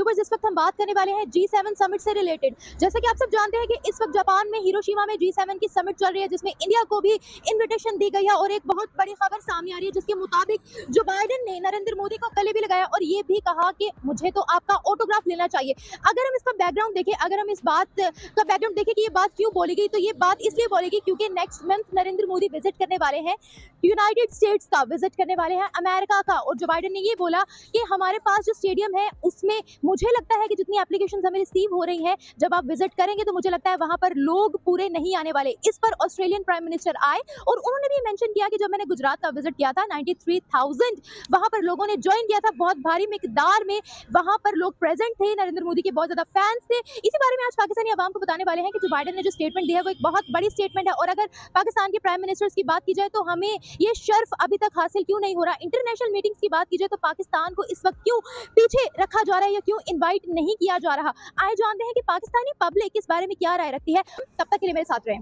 Viewers, इस वक्त हम बात करने वाले हैं G7 समिट से रिलेटेड। जैसा कि आप सब जानते हैं कि इस वक्त जापान में हिरोशिमा में G7 की समिट चल रही है, जिसमें इंडिया को भी इनविटेशन दी गई है और एक बहुत बड़ी खबर सामने आ रही है, जिसके मुताबिक जो बाइडेन ने नरेंद्र मोदी को गले भी लगाया और ये भी कहा कि मुझे तो आपका ऑटोग्राफ लेना चाहिए। अगर हम इसका बैकग्राउंड देखें, अगर हम इस बात का बैकग्राउंड देखें कि ये बात क्यों बोली गई, तो ये बात इसलिए बोली गई क्योंकि next month Narendra Modi visit करने वाले हैं, यूनाइटेड स्टेट्स का विजिट करने वाले हैं, अमेरिका का। और जो बाइडेन ने ये बोला कि हमारे पास जो स्टेडियम है उसमें मुझे लगता है कि जितनी एप्लीकेशंस हमें रिसीव हो रही हैं, जब आप विजिट करेंगे तो मुझे लगता है वहां पर लोग पूरे नहीं आने वाले। इस पर ऑस्ट्रेलियन प्राइम मिनिस्टर आए और उन्होंने भी मेंशन किया कि जब मैंने गुजरात का विजिट किया था 93,000 वहां पर लोगों ने ज्वाइन किया था, बहुत भारी मिकदार में वहां पर लोग प्रेजेंट थे, नरेंद्र मोदी के बहुत ज्यादा फैंस थे। इसी बारे में आज पाकिस्तानी आवाम को बताने वाले हैं कि जो बाइडेन ने जो स्टेटमेंट दिया है वो एक बहुत बड़ी स्टेटमेंट है। और अगर पाकिस्तान के प्राइम मिनिस्टर्स की बात की जाए तो हमें ये शर्फ अभी तक हासिल क्यों नहीं हो रहा। इंटरनेशनल मीटिंग्स की बात की जाए तो पाकिस्तान को इस वक्त क्यों पीछे रखा जा रहा है या क्यों इनवाइट नहीं किया जा रहा। आए जानते हैं कि पाकिस्तानी पब्लिक इस बारे में क्या राय रखती है। तब तक के लिए मेरे साथ रहें।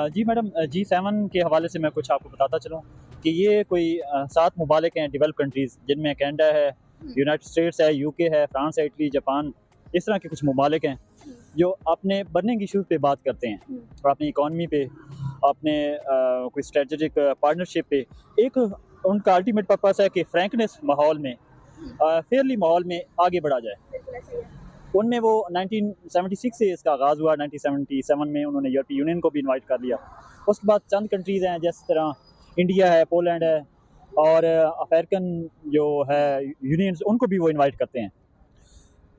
जी मैडम, G7 के हवाले से मैं कुछ आपको बताता चलूँ कि ये कोई 7 मुमालिक हैं डेवलप कंट्रीज़, जिनमें कनाडा है, यूनाइटेड स्टेट्स है, यूके है, फ्रांस है, इटली, जापान, इस तरह के कुछ मुमालिक हैं जो अपने बर्निंग इशूज़ पे बात करते हैं और अपनी इकॉनमी पे, अपने कोई स्ट्रेटजिक पार्टनरशिप पे। एक उनका अल्टीमेट पर्पस है कि फ्रैंकनेस माहौल में, फेयरली माहौल में आगे बढ़ा जाए। उनमें वो 1976 से इसका आगाज़ हुआ। 1977 में उन्होंने यूरोपीय यूनियन को भी इनवाइट कर लिया। उसके बाद चंद कंट्रीज़ हैं, जिस तरह इंडिया है, पोलैंड है और अफ्रीकन जो है यूनियंस, उनको भी वो इनवाइट करते हैं।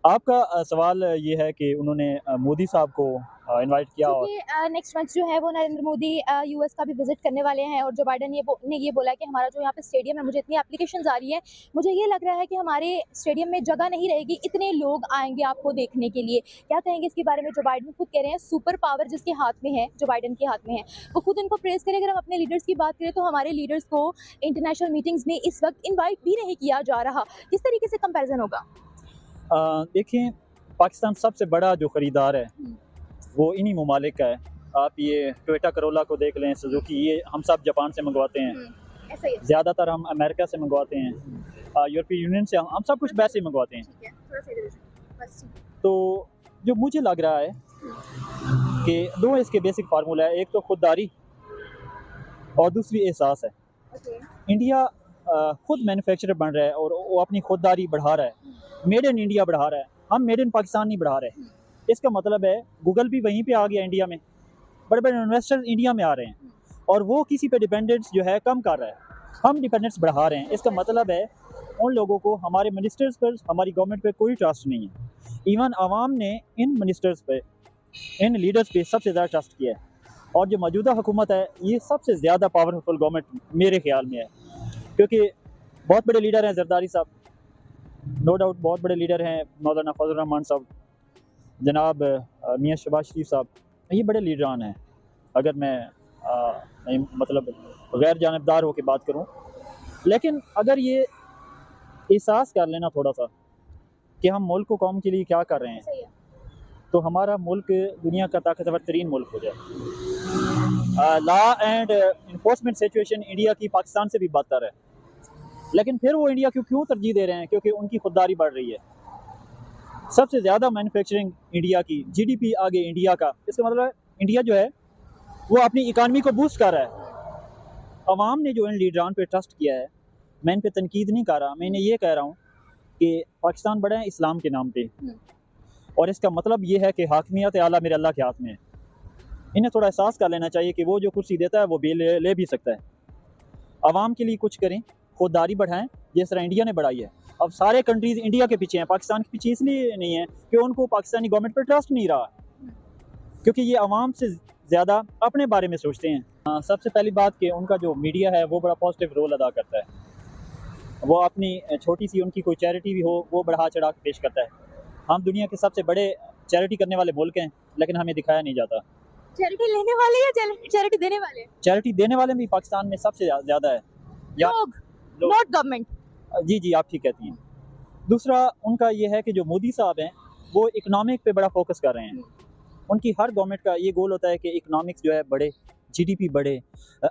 आपका सवाल ये है कि उन्होंने मोदी साहब को इनवाइट किया और नेक्स्ट मंथ जो है वो नरेंद्र मोदी यूएस का भी विजिट करने वाले हैं और जो बाइडेन ने ये बोला कि हमारा जो यहाँ पे स्टेडियम है, मुझे इतनी एप्लीकेशंस आ रही है, मुझे ये लग रहा है कि हमारे स्टेडियम में जगह नहीं रहेगी, इतने लोग आएंगे आपको देखने के लिए। क्या कहेंगे इसके बारे में? जो बाइडेन खुद कह रहे हैं सुपर पावर जिसके हाथ में है, जो बाइडेन के हाथ में है, वो खुद इनको प्रेस करें। अगर हम अपने लीडर्स की बात करें तो हमारे लीडर्स को इंटरनेशनल मीटिंग्स में इस वक्त इन्वाइट भी नहीं किया जा रहा। किस तरीके से कंपेरिजन होगा? देखिए, पाकिस्तान सबसे बड़ा जो ख़रीदार है वो इन्हीं ममालिक का है। आप ये टोयोटा करोला को देख लें, सुजुकी, ये हम सब जापान से मंगवाते हैं, ऐसा ही है। ज़्यादातर हम अमेरिका से मंगवाते हैं, यूरोपीय यूनियन से हम सब कुछ वैसे ही मंगवाते हैं। ठीक है, थोड़ा सा इधर हो बस। तो जो मुझे लग रहा है कि दो इसके बेसिक फार्मूला है, एक तो खुददारी और दूसरी एहसास है। ओके। इंडिया खुद मैन्युफैक्चरर बन रहा है और वो अपनी खुददारी बढ़ा रहा है, मेड इन इंडिया बढ़ा रहा है। हम मेड इन पाकिस्तान नहीं बढ़ा रहे। इसका मतलब है गूगल भी वहीं पे आ गया इंडिया में, बड़े बड़े इन्वेस्टर्स इंडिया में आ रहे हैं और वो किसी पे डिपेंडेंस जो है कम कर रहा है, हम डिपेंडेंस बढ़ा रहे हैं। इसका मतलब है उन लोगों को, हमारे मिनिस्टर्स पर, हमारी गवर्नमेंट पे कोई ट्रस्ट नहीं है। इवन आवाम ने इन मिनिस्टर्स पे, इन लीडर्स पे सबसे ज़्यादा ट्रस्ट किया है और जो मौजूदा हुकूमत है ये सबसे ज़्यादा पावरफुल गवर्नमेंट मेरे ख्याल में है, क्योंकि बहुत बड़े लीडर हैं जरदारी साहब, नो डाउट बहुत बड़े लीडर हैं, मौलाना फजल रहमान साहब, जनाब मियाँ शहबाज शरीफ साहब, ये बड़े लीडरान हैं। अगर मैं मतलब गैर जानबदार होकर बात करूं, लेकिन अगर ये एहसास कर लेना थोड़ा सा कि हम मुल्क को कौम के लिए क्या कर रहे हैं, तो हमारा मुल्क दुनिया का ताकतवर तरीन मुल्क हो जाए। Law and enforcement situation India की पाकिस्तान से भी बदतर है, लेकिन फिर वो इंडिया को क्यों तरजीह दे रहे हैं? क्योंकि उनकी खुददारी बढ़ रही है। सबसे ज़्यादा मैन्युफैक्चरिंग इंडिया की, जीडीपी आगे इंडिया का। इसका मतलब है इंडिया जो है वो अपनी इकानमी को बूस्ट कर रहा है। अवाम ने जो इन लीडरान पे ट्रस्ट किया है, मैं इन पे तनकीद नहीं कर रहा, मैं इन्हें ये कह रहा हूँ कि पाकिस्तान बड़ा है इस्लाम के नाम पे, और इसका मतलब ये है कि हाकमियत आला मेरे अल्लाह के हाथ में है। इन्हें थोड़ा एहसास कर लेना चाहिए कि वो जो कुर्सी देता है वो भी ले भी सकता है। अवाम के लिए कुछ करें, खुददारी बढ़ाएं जिस तरह इंडिया ने बढ़ाई है। अब सारे कंट्रीज़ इंडिया के पीछे हैं, पाकिस्तान के पीछे इसलिए नहीं है कि उनको पाकिस्तानी गवर्नमेंट पर ट्रस्ट नहीं रहा, क्योंकि ये अवाम से ज़्यादा अपने बारे में सोचते हैं। सबसे पहली बात कि उनका जो मीडिया है वो बड़ा पॉजिटिव रोल अदा करता है। वो अपनी छोटी सी उनकी कोई चैरिटी भी हो वो बढ़ा चढ़ा के पेश करता है। हम दुनिया के सबसे बड़े चैरिटी करने वाले मुल्क हैं, लेकिन हमें दिखाया नहीं जाता। चैरिटी लेने वाले या चैरिटी देने वाले? चैरिटी देने वाले भी पाकिस्तान में सबसे ज़्यादा है। लोग, नॉट गवर्नमेंट। जी, आप ठीक कहती हैं। दूसरा उनका ये है कि जो मोदी साहब हैं वो इकोनॉमिक पे बड़ा फोकस कर रहे हैं। उनकी हर गवर्नमेंट का ये गोल होता है कि इकोनॉमिक्स जो है बढ़े, जीडीपी बढ़े,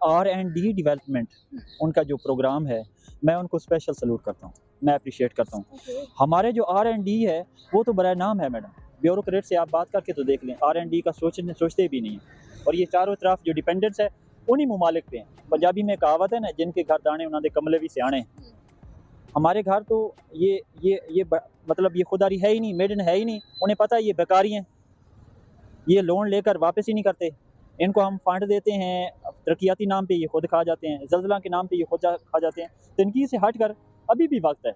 R&D डेवलपमेंट उनका जो प्रोग्राम है, मैं उनको स्पेशल सैल्यूट करता हूँ। मैं अप्रिशिएट करता हूँ। ओके। हमारे जो R&D है वो तो बड़ा नाम है मैडम, ब्यूरोक्रेट से आप बात करके तो देख लें, R&D का सोचते भी नहीं है। और ये चारों तरफ जो डिपेंडेंस है उन्हीं ममालिक पे हैं। पंजाबी में कहावत है ना, जिनके घर दाने उन्होंने कमले भी सियाने। हमारे घर तो मतलब ये खुदारी है ही नहीं, मेड इन है ही नहीं। उन्हें पता है ये बेकारी हैं, ये लोन लेकर वापस ही नहीं करते। इनको हम फंड देते हैं, तरक्याती नाम पे ये खुद खा जाते हैं, ज़लज़ला के नाम पे ये खुद खा जाते हैं। तो इनकी से हट कर अभी भी वक्त है,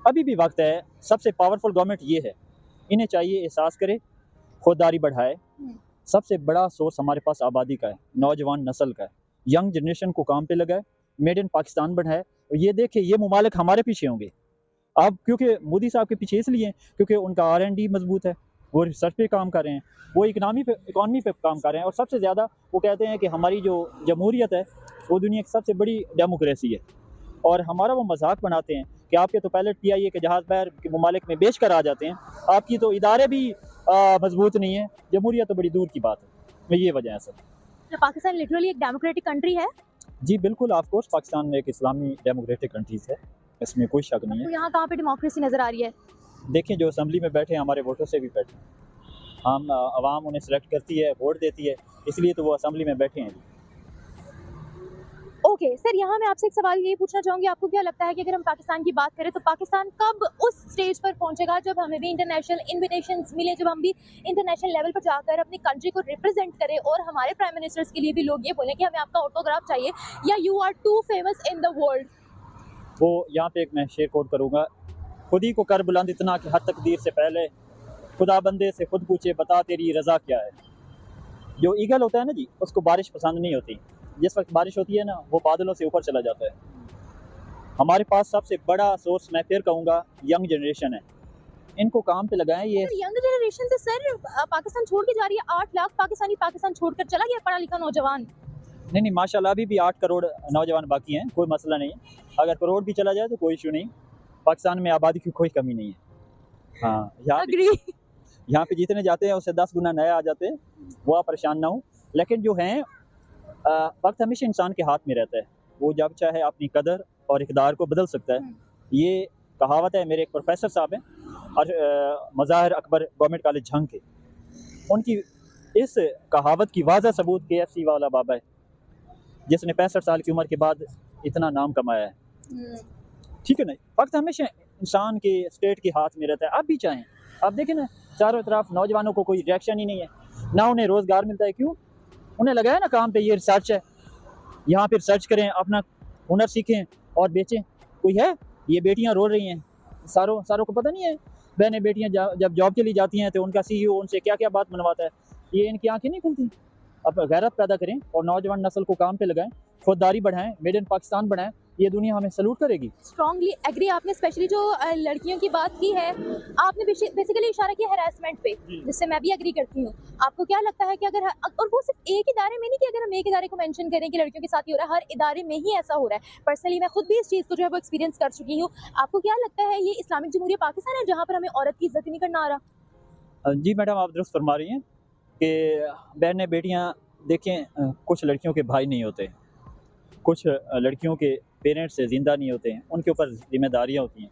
अभी भी वक्त है। सबसे पावरफुल गवर्नमेंट ये है, इन्हें चाहिए एहसास करे, खुददारी बढ़ाए। सबसे बड़ा सोर्स हमारे पास आबादी का है, नौजवान नस्ल का है। यंग जनरेशन को काम पे लगाए, मेड इन पाकिस्तान बढ़ाए। और ये देखे ये ममालिक हमारे पीछे होंगे अब, क्योंकि मोदी साहब के पीछे इसलिए क्योंकि उनका R&D मजबूत है, वो रिसर्च पे काम कर रहे हैं, वो इकनॉमी पे काम कर रहे हैं। और सबसे ज़्यादा वो कहते हैं कि हमारी जो जमहूरियत है वो दुनिया की सबसे बड़ी डेमोक्रेसी है। और हमारा वो मजाक बनाते हैं कि आपके तो पायलट PIA के जहाज़ बाहर के ममालिक में बेच कर आ जाते हैं, आपकी तो इदारे भी मजबूत नहीं है, जमहूरियत तो बड़ी दूर की बात है। ये वजह है सर। तो पाकिस्तान लिटरली एक डेमोक्रेटिक कंट्री है। जी बिल्कुल, ऑफ कोर्स पाकिस्तान एक इस्लामी डेमोक्रेटिक कंट्रीज़ है, इसमें कोई शक नहीं तो है। यहाँ कहाँ पे डेमोक्रेसी नजर आ रही है? देखें जो असेंबली में बैठे हैं हमारे वोटों से भी बैठे हैं, हम आवाम उन्हें सेलेक्ट करती है, वोट देती है, इसलिए तो वो असेंबली में बैठे हैं। ओके सर, यहाँ मैं आपसे एक सवाल ये पूछना चाहूँगी, आपको क्या लगता है कि अगर हम पाकिस्तान की बात करें तो पाकिस्तान कब उस स्टेज पर पहुँचेगा जब हमें भी इंटरनेशनल इन्विटेशंस मिले, जब हम भी इंटरनेशनल लेवल पर जाकर अपनी कंट्री को रिप्रेजेंट करें और हमारे प्राइम मिनिस्टर्स के लिए भी लोग ये बोलें कि हमें आपका ऑटोग्राफ चाहिए या you are too famous in the world? वो यहाँ पे एक मैं शेर कोट करूँगा, खुद ही को कर बुलंद इतना कि हर तकदीर से पहले खुदा बंदे से खुद पूछे बता तेरी रज़ा क्या है। जो ईगल होता है ना जी, उसको बारिश पसंद नहीं होती। जिस वक्त बारिश होती है ना, वो बादलों से ऊपर चला जाता है। हमारे पास सबसे बड़ा सोर्स मैं फिर कहूँगा यंग जनरेशन है, इनको काम पे लगाएं। ये यंग जनरेशन तो सर पाकिस्तान छोड़ के जा रही है। 8 लाख पाकिस्तानी पाकिस्तान छोड़कर चला गया, पढ़ा लिखा नौजवान। नहीं माशाल्लाह, अभी भी 8 करोड़ नौजवान बाकी हैं, कोई मसला नहीं है। अगर करोड़ भी चला जाए तो कोई इशू नहीं, पाकिस्तान में आबादी की कोई कमी नहीं है। हाँ, यहाँ पे जितने जाते हैं उससे 10 गुना नए आ जाते हैं, वो आप परेशान ना हो। लेकिन जो हैं वक्त हमेशा इंसान के हाथ में रहता है, वो जब चाहे अपनी कदर और इक़दार को बदल सकता है। ये कहावत है, मेरे एक प्रोफेसर साहब हैं और मज़ाहिर अकबर गवर्नमेंट कॉलेज झंग के, उनकी इस कहावत की वाज़ह सबूत KFC वाला बाबा है, जिसने 65 साल की उम्र के बाद इतना नाम कमाया है। ठीक है ना, वक्त हमेशा इंसान के स्टेट के हाथ में रहता है। आप भी चाहें, आप देखें ना, चारों तरफ नौजवानों को कोई रिएक्शन ही नहीं है, ना उन्हें रोज़गार मिलता है। क्यों? उन्हें लगाया ना काम पे, ये रिसर्च है, यहाँ पे रिसर्च करें, अपना हुनर सीखें और बेचें। कोई है? ये बेटियाँ रो रही हैं, सारों को पता नहीं है। बहनें बेटियाँ जब जॉब के लिए जाती हैं तो उनका CEO उनसे क्या क्या बात मनवाता है, ये इनकी आंखें नहीं खुलती। अब गैरत पैदा करें और नौजवान नस्ल को काम पे लगाएं, खुददारी बढ़ाएं, मेड इन पाकिस्तान बनाएं, ये दुनिया हमें सलूट करेगी। Strongly agree. आपने स्पेशली जो लड़कियों की बात की है, आपने बेसिकली इशारा किया हैरेसमेंट पे, जिससे मैं भी एग्री करती हूँ। आपको क्या लगता है कि अगर, और वो सिर्फ एक इदारे में नहीं, कि अगर हम एक इदारे को मेंशन करें कि लड़कियों के साथ ही हो रहा है, हर इदारे में ही ऐसा हो रहा है। पर्सनली मैं खुद भी इस चीज़ को जो है वो एक्सपीरियंस कर चुकी हूँ। आपको क्या लगता है ये इस्लामिक जमहूरिया पाकिस्तान है जहाँ पर हमें औरत की इज्जत ही नहीं करना आ रहा? जी मैडम, आप दुरुस्त फरमा रही हैं कि बहनें बेटियाँ देखें, कुछ लड़कियों के भाई नहीं होते, कुछ लड़कियों के पेरेंट्स ज़िंदा नहीं होते हैं, उनके ऊपर जिम्मेदारियाँ होती हैं।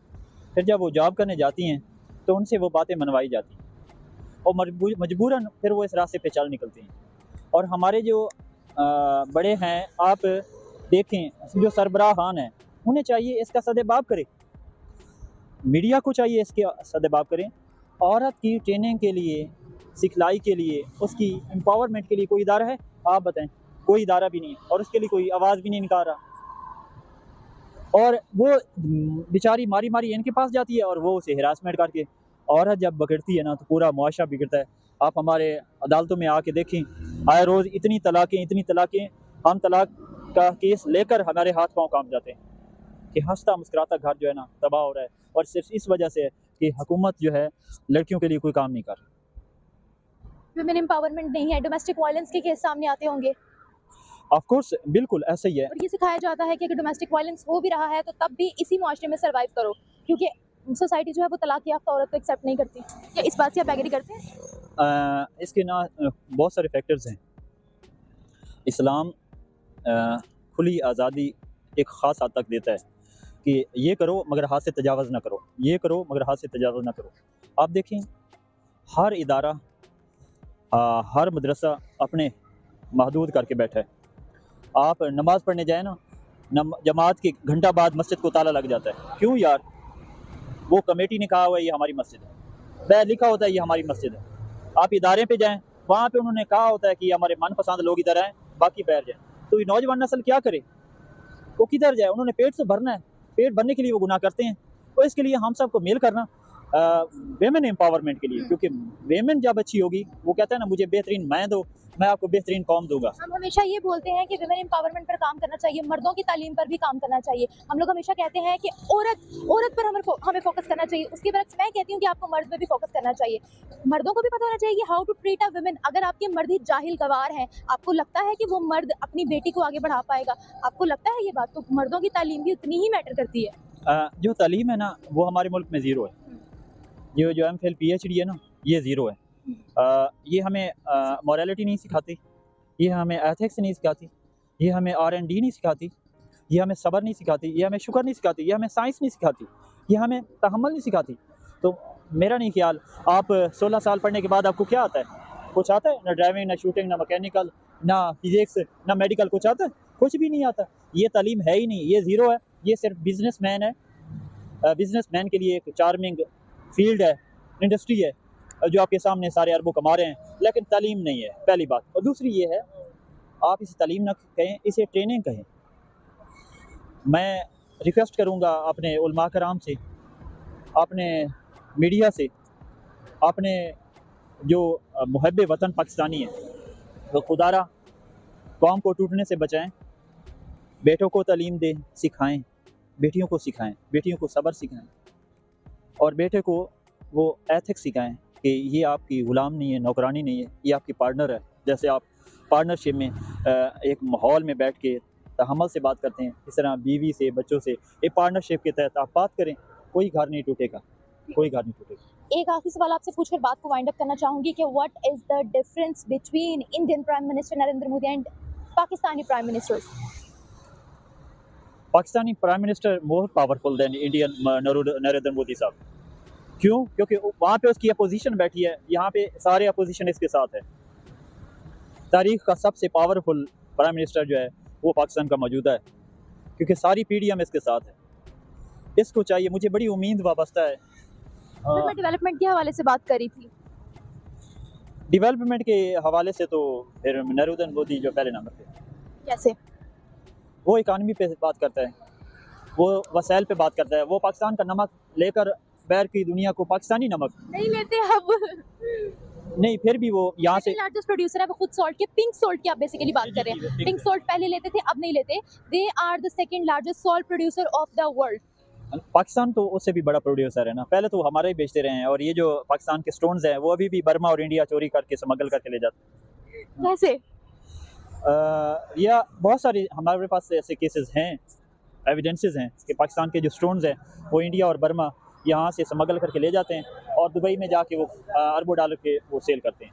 फिर जब वो जॉब करने जाती हैं तो उनसे वो बातें मनवाई जाती हैं और मजबूरन फिर वो इस रास्ते पे चल निकलती हैं। और हमारे जो बड़े हैं, आप देखें, जो सरबराहान हैं, उन्हें चाहिए इसका सदेबाब करें, मीडिया को चाहिए इसके सदेबाब करें। औरत की ट्रेनिंग के लिए, सिखलाई के लिए, उसकी एम्पावरमेंट के लिए कोई इदारा है? आप बताएं, कोई इदारा भी नहीं है, और उसके लिए कोई आवाज़ भी नहीं निकाल रहा। और वो बेचारी मारी मारी इनके पास जाती है और वो उसे हिरासमेंट करके, औरत जब बिगड़ती है ना तो पूरा मुआशरा बिगड़ता है। आप हमारे अदालतों में आके देखें, आए रोज़ इतनी तलाक़ें, हम तलाक का केस लेकर हमारे हाथ पाँव कांप जाते हैं कि हंसता मुस्कुराता घर जो है ना तबाह हो रहा है, और सिर्फ इस वजह से कि हुकूमत जो है लड़कियों के लिए कोई काम नहीं कर रही। विमेन एम्पावरमेंट नहीं है, डोमेस्टिक वायलेंस के केस सामने आते होंगे। ऑफ कोर्स, बिल्कुल ऐसा ही है। और ये सिखाया जाता है कि अगर डोमेस्टिक वायलेंस हो भी रहा है तो तब भी इसी मुआशरे में सर्वाइव करो, क्योंकि सोसाइटी जो है वो तलाक याफ्ता औरत को एक्सेप्ट नहीं करती। क्या इस बात से आप एग्री करते हैं? इसके ना बहुत सारे फैक्टर्स हैं। इस्लाम खुली आज़ादी एक ख़ास हद तक देता है, कि ये करो मगर हाथ से तजावज़ ना करो, ये करो मगर हाथ से तजावज़ ना करो। आप देखें हर इदारा हर मदरसा अपने महदूद करके बैठा है। आप नमाज़ पढ़ने जाए ना, जमात के घंटा बाद मस्जिद को ताला लग जाता है। क्यों यार? वो कमेटी ने कहा हुआ है ये हमारी मस्जिद है, वह लिखा होता है ये हमारी मस्जिद है। आप इदारे पे जाएँ, वहाँ पे उन्होंने कहा होता है कि हमारे मनपसंद लोग इधर आएँ, बाकी बैठ जाएँ। तो ये नौजवान नस्ल क्या करे? वो किधर जाए? उन्होंने पेट से भरना है, पेट भरने के लिए वो गुनाह करते हैं। तो इसके लिए हम सबको मेल करना वेमेन एम्पावरमेंट के लिए, क्योंकि वेमेन जब अच्छी होगी, वो कहता है ना मुझे बेहतरीन मैं दो, मैं आपको बेहतरीन कौम दूंगा। हम हमेशा ये बोलते हैं कि विमेन एम्पावरमेंट पर काम करना चाहिए, मर्दों की तालीम पर भी काम करना चाहिए। हम लोग हमेशा कहते हैं कि औरत पर हमें फोकस करना चाहिए, उसके बरक्स मैं कहती हूँ कि आपको मर्द पे भी फोकस करना चाहिए। मर्दों को भी पता होना चाहिए कि how to treat a women. अगर आपके मर्द ही जाहिल गवार हैं, आपको लगता है कि वो मर्द अपनी बेटी को आगे बढ़ा पाएगा? आपको लगता है ये बात? तो मर्दों की तालीम भी उतनी ही मैटर करती है। जो तालीम है ना वो हमारे मुल्क में ज़ीरो है। जो एमफिल पीएचडी है ना ये ज़ीरो है। ये हमें मॉरलिटी नहीं सिखाती, ये हमें एथिक्स नहीं सिखाती, ये हमें R&D नहीं सिखाती, ये हमें सब्र नहीं सिखाती, ये हमें शुक्र नहीं सिखाती, ये हमें साइंस नहीं सिखाती, ये हमें तहम्मुल नहीं सिखाती। तो मेरा नहीं ख्याल आप 16 साल पढ़ने के बाद आपको क्या आता है? कुछ आता है? ना ड्राइविंग, ना शूटिंग, ना मैकेनिकल, ना फिजिक्स, ना मेडिकल, कुछ आता है? कुछ भी नहीं आता। ये तालीम है ही नहीं, ये ज़ीरो है। ये सिर्फ बिजनेसमैन है। बिजनेसमैन के लिए एक चार्मिंग फील्ड है, इंडस्ट्री है जो आपके सामने सारे अरबों कमा रहे हैं, लेकिन तालीम नहीं है, पहली बात। और दूसरी ये है, आप इसे तालीम ना कहें, इसे ट्रेनिंग कहें। मैं रिक्वेस्ट करूँगा अपने उलमा कराम से, अपने मीडिया से, अपने जो मुहब्बे वतन पाकिस्तानी हैं, वो खुदारा कौम को टूटने से बचाएं, बेटों को तालीम दें, सिखाएं, बेटियों को सिखाएं, बेटियों को सब्र सिखाएं, और बेटे को वो एथिक्स सिखाएं कि ये आपकी ग़ुलाम नहीं है, नौकरानी नहीं है, ये आपकी पार्टनर है। जैसे आप पार्टनरशिप में एक माहौल में बैठ के तहम्मुल से बात करते हैं, इस तरह बीवी से, बच्चों से एक पार्टनरशिप के तहत आप बात करें, कोई घर नहीं टूटेगा, कोई घर नहीं टूटेगा। एक आखिरी सवाल आपसे पूछकर बात को वाइंड अप करना चाहूंगी कि what is the difference between Indian prime minister Narendra Modi and Pakistani prime minister? Pakistani prime minister more powerful then Indian Narendra Modi साहब। क्यों? क्योंकि वहाँ पे उसकी अपोजिशन बैठी है, यहाँ पे सारे अपोजिशन इसके साथ है। तारीख का सबसे पावरफुल प्राइम मिनिस्टर जो है वो पाकिस्तान का मौजूदा है, क्योंकि सारी पीढ़ियाँ में इसके साथ है। इसको चाहिए, मुझे बड़ी उम्मीद वाबस्ता है। सर मैं डेवलपमेंट के हवाले से बात करी थी। डेवलपमेंट के हवाले से तो फिर नरेंद्र मोदी जो पहले नंबर पे। कैसे? वो इकानमी पे बात करता है, वो वसाइल पे बात करता है, वो पाकिस्तान का नमक लेकर बैर की दुनिया को पाकिस्तानी नमक नहीं लेते अब। नहीं, फिर भी वो यहाँ से लार्जेस्ट प्रोड्यूसर है वो खुद सॉल्ट के, पिंक सॉल्ट की आप बेसिकली बात कर रहे हैं। पिंक सॉल्ट पहले लेते थे, अब नहीं लेते। They are the second largest salt producer of the world. Pakistan तो उससे भी बड़ा प्रोड्यूसर है ना, पहले तो हमारे ही बेचते रहे हैं। और ये जो पाकिस्तान के स्टोन्स हैं वो अभी भी बर्मा और इंडिया चोरी करके स्मगल करके ले जाते हैं। कैसे? या बहुत सारी हमारे पास ऐसे केसेस हैं, एविडेंसेस हैं कि पाकिस्तान के जो स्टोन्स हैं वो इंडिया और बर्मा यहाँ से स्मगल करके ले जाते हैं और दुबई में जाके वो अरबों डॉलर के वो सेल करते हैं।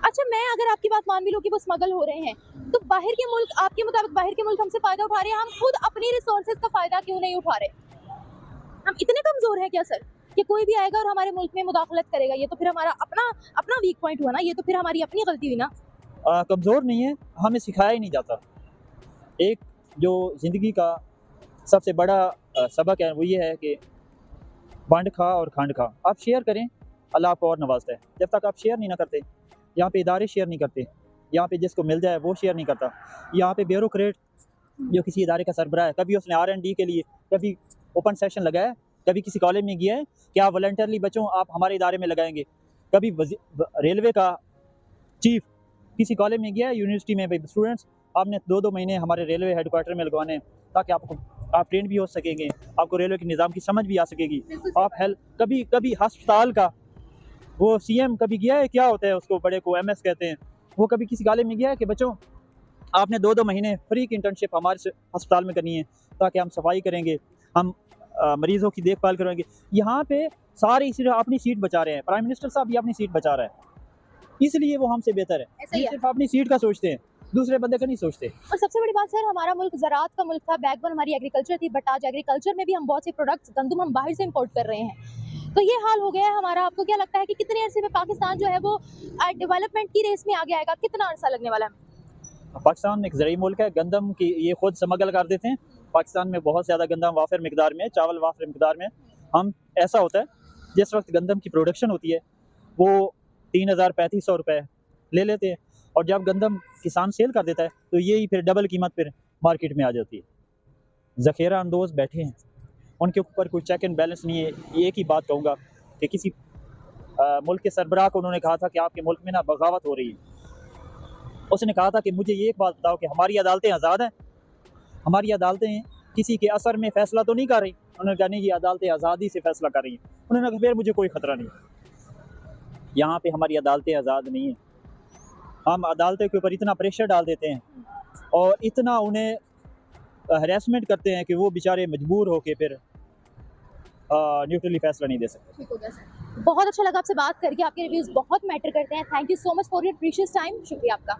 अच्छा, मैं अगर आपकी बात मान भी लूं कि वो स्मगल हो रहे हैं, तो बाहर के मुल्क, आपके मुताबिक बाहर के मुल्क हमसे फायदा उठा रहे हैं, हम खुद अपनी रिसोर्सेज का फायदा क्यों नहीं उठा रहे? हम इतने कमजोर हैं क्या सर कि कोई भी आएगा और हमारे मुल्क में मुदाखलत करेगा? ये तो फिर हमारा अपना अपना वीक पॉइंट हुआ ना, ये तो फिर हमारी अपनी गलती हुई ना। कमज़ोर नहीं है, हमें सिखाया ही नहीं जाता। एक जो ज़िंदगी का सबसे बड़ा सबक है वो ये है कि बांट खा और खांड खा। आप शेयर करें, अल्लाह आपको और नवाजता है। जब तक आप शेयर नहीं ना करते, यहाँ पे इदारे शेयर नहीं करते, यहाँ पे जिसको मिल जाए वो शेयर नहीं करता। यहाँ पे ब्यूरोक्रेट जो किसी इदारे का सरबराह है, कभी उसने R&D के लिए कभी ओपन सेशन लगाया है, कभी किसी कॉलेज में गया है कि आप वॉलंटियरली बच्चों आप हमारे इदारे में लगाएंगे, कभी रेलवे का चीफ किसी कॉलेज में गया है, यूनिवर्सिटी में, भाई स्टूडेंट्स आपने 2-2 महीने हमारे रेलवे हेडक्वार्टर में लगवाने ताकि आप ट्रेन भी हो सकेंगे, आपको रेलवे के निज़ाम की समझ भी आ सकेगी। आप हेल्थ कभी अस्पताल का वो CM कभी गया है, क्या होता है उसको बड़े को MS कहते हैं, वो कभी किसी कॉलेज में गया है कि बच्चों आपने 2-2 महीने फ्री की इंटर्नशिप हमारे अस्पताल में करनी है ताकि हम सफाई करेंगे, हम मरीज़ों की देखभाल करेंगे। यहाँ पे सारे इसी अपनी सीट बचा रहे हैं। प्राइम मिनिस्टर साहब भी अपनी सीट बचा रहा है, इसलिए वो हमसे बेहतर है। ऐसा ही है। सिर्फ अपनी सीट का सोचते हैं, दूसरे बंदे का नहीं सोचते। और सबसे बड़ी बात सर, हमारा मुल्क ज़राअत का मुल्क था, बैकबोन हमारी एग्रीकल्चर थी, बट आज एग्रीकल्चर में भी हम बहुत से प्रोडक्ट्स गंदम हम बाहर से इंपोर्ट कर रहे हैं। तो ये हाल हो गया है हमारा। आपको क्या लगता है कि कितने अरसे में पाकिस्तान जो है वो डेवलपमेंट की रेस में आगे आएगा? कितना अरसा लगने वाला है? पाकिस्तान एक ज़रूरी मुल्क है, गंदम की ये खुद स्मगल कर देते हैं। पाकिस्तान में बहुत ज़्यादा गंदम वाफिर मिकदार में, चावल वाफिर मिकदार में। हम ऐसा होता है जिस वक्त गंदम की प्रोडक्शन होती है वो 3,000-3,500 रुपये ले लेते हैं, और जब गंदम किसान सेल कर देता है तो यही फिर डबल कीमत फिर मार्केट में आ जाती है। ज़ख़ीरा अंदोज़ बैठे हैं, उनके ऊपर कोई चेक एंड बैलेंस नहीं है। एक ही बात कहूँगा कि किसी मुल्क के सरबराह को उन्होंने कहा था कि आपके मुल्क में ना बगावत हो रही है। उसने कहा था कि मुझे ये एक बात बताओ कि हमारी अदालतें आज़ाद हैं, हमारी अदालतें किसी के असर में फ़ैसला तो नहीं कर रही। उन्होंने कहा नहीं, ये अदालतें आज़ादी से फ़ैसला कर रही हैं। उन्होंने कहा फिर मुझे कोई ख़तरा नहीं, यहाँ पे हमारी अदालतें आज़ाद नहीं हैं। हम अदालतों के ऊपर इतना प्रेशर डाल देते हैं और इतना उन्हें हरासमेंट करते हैं कि वो बेचारे मजबूर होकर फिर न्यूट्रली फ़ैसला नहीं दे सकते। ठीक हो गया सर। बहुत अच्छा लगा आपसे बात करके, आपके रिव्यूज़ बहुत मैटर करते हैं। Thank you so much for your precious time. शुक्रिया आपका।